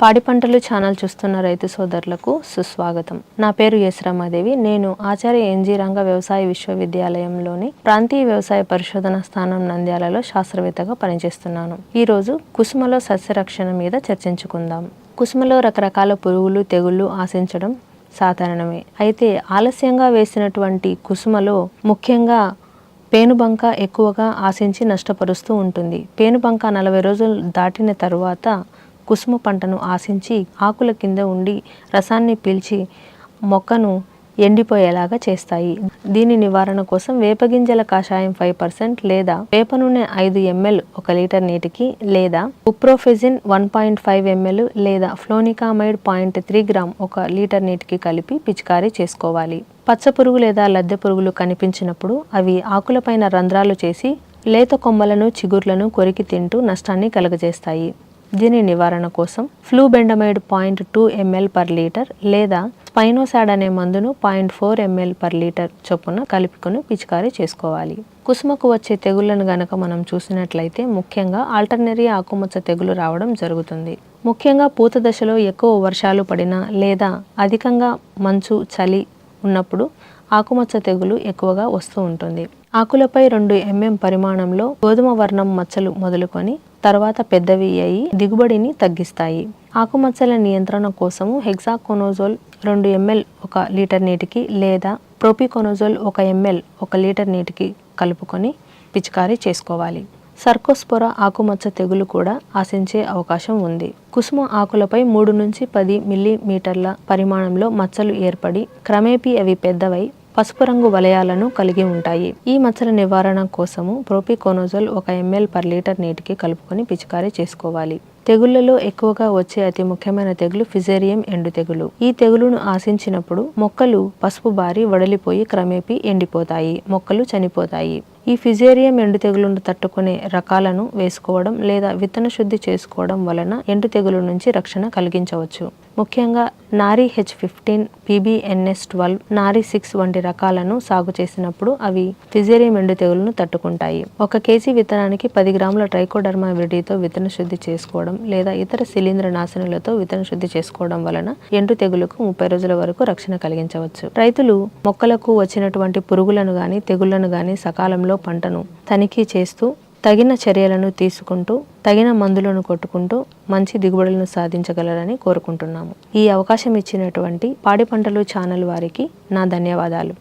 పాడి పంటలు ఛానల్ చూస్తున్న రైతు సోదరులకు సుస్వాగతం. నా పేరు ఎస్ రమాదేవి. నేను ఆచార్య ఎన్జీ రంగ వ్యవసాయ విశ్వవిద్యాలయంలోని ప్రాంతీయ వ్యవసాయ పరిశోధన స్థానం నంద్యాలలో శాస్త్రవేత్తగా పనిచేస్తున్నాను. ఈరోజు కుసుమలో సస్యరక్షణ మీద చర్చించుకుందాం. కుసుమలో రకరకాల పురుగులు, తెగుళ్లు ఆశించడం సాధారణమే. అయితే ఆలస్యంగా వేసినటువంటి కుసుమలో ముఖ్యంగా పేనుబంక ఎక్కువగా ఆశించి నష్టపరుస్తూ ఉంటుంది. పేనుబంక 40 రోజులు దాటిన తరువాత కుసుమ పంటను ఆశించి ఆకుల కింద ఉండి రసాన్ని పీల్చి మొక్కను ఎండిపోయేలాగా చేస్తాయి. దీని నివారణ కోసం వేపగింజల కషాయం 5% లేదా వేప నూనె 5 ml 1 లీటర్ నీటికి, లేదా కుప్రోఫెజిన్ 1.5 ml లేదా ఫ్లోనికామైడ్ 0.3 గ్రామ్ 1 లీటర్ నీటికి కలిపి పిచికారీ చేసుకోవాలి. పచ్చ పురుగు లేదా లద్దె పురుగులు కనిపించినప్పుడు అవి ఆకులపైన రంధ్రాలు చేసి లేత కొమ్మలను, చిగుర్లను కొరికి తింటూ నష్టాన్ని కలుగజేస్తాయి. దీని నివారణ కోసం ఫ్లూబెండమైడ్ 0.2 ml per లీటర్ లేదా స్పైనోసాడ్ అనే మందును 0.4 ml per లీటర్ చొప్పున కలుపుకొని పిచికారీ చేసుకోవాలి. కుసుమకు వచ్చే తెగుళ్లను గనక మనం చూసినట్లయితే ముఖ్యంగా ఆల్టర్నరీ ఆకుమచ్చ తెగులు రావడం జరుగుతుంది. ముఖ్యంగా పూత దశలో ఎక్కువ వర్షాలు పడినా లేదా అధికంగా మంచు, చలి ఉన్నప్పుడు ఆకుమచ్చ తెగులు ఎక్కువగా వస్తూ ఉంటుంది. ఆకులపై 2 mm పరిమాణంలో గోధుమ వర్ణం మచ్చలు మొదలుకొని తర్వాత పెద్దవి అయి దిగుబడిని తగ్గిస్తాయి. ఆకుమచ్చల నియంత్రణ కోసము హెక్సాకోనోజోల్ 2 ml 1 లీటర్ నీటికి లేదా ప్రోపికోనోజోల్ 1 ml 1 లీటర్ నీటికి కలుపుకొని పిచికారీ చేసుకోవాలి. సర్కోస్పోరా ఆకుమచ్చ తెగులు కూడా ఆశించే అవకాశం ఉంది. కుసుమ ఆకులపై 3 నుంచి 10 మిల్లీమీటర్ల పరిమాణంలో మచ్చలు ఏర్పడి క్రమేపీ అవి పెద్దవై పసుపు రంగు వలయాలను కలిగి ఉంటాయి. ఈ మచ్చల నివారణ కోసము ప్రోపికోనోజోల్ 1 ml per లీటర్ నీటికి కలుపుకొని పిచికారీ చేసుకోవాలి. తెగుళ్లలో ఎక్కువగా వచ్చే అతి ముఖ్యమైన తెగులు ఫిజేరియం ఎండు తెగులు. ఈ తెగులును ఆశించినప్పుడు మొక్కలు పసుపు బారి వడలిపోయి క్రమేపీ ఎండిపోతాయి, మొక్కలు చనిపోతాయి. ఈ ఫిజేరియం ఎండు తెగులును తట్టుకునే రకాలను వేసుకోవడం లేదా విత్తన శుద్ధి చేసుకోవడం వలన ఎండు తెగులు నుంచి రక్షణ కలిగించవచ్చు. ముఖ్యంగా నారీ H15, PBNS12, నారీ 6 వంటి రకాలను సాగు చేసినప్పుడు అవి ఫిజేరియం ఎండు తెగులును తట్టుకుంటాయి. 1 kg విత్తనానికి 10 గ్రాముల ట్రైకోడర్మా విరిడితో విత్తన శుద్ధి చేసుకోవడం లేదా ఇతర శిలీంద్ర నాశనులతో విత్తన శుద్ధి చేసుకోవడం వలన ఎండు తెగులుకు 30 రోజుల వరకు రక్షణ కలిగించవచ్చు. రైతులు మొక్కలకు వచ్చినటువంటి పురుగులను గాని తెగుళ్లను గాని సకాలంలో పంటను తనిఖీ చేస్తూ తగిన చర్యలను తీసుకుంటూ తగిన మందులను కొట్టుకుంటూ మంచి దిగుబడులను సాధించగలరని కోరుకుంటున్నాము. ఈ అవకాశం ఇచ్చినటువంటి పాడి పంటలు ఛానల్ వారికి నా ధన్యవాదాలు.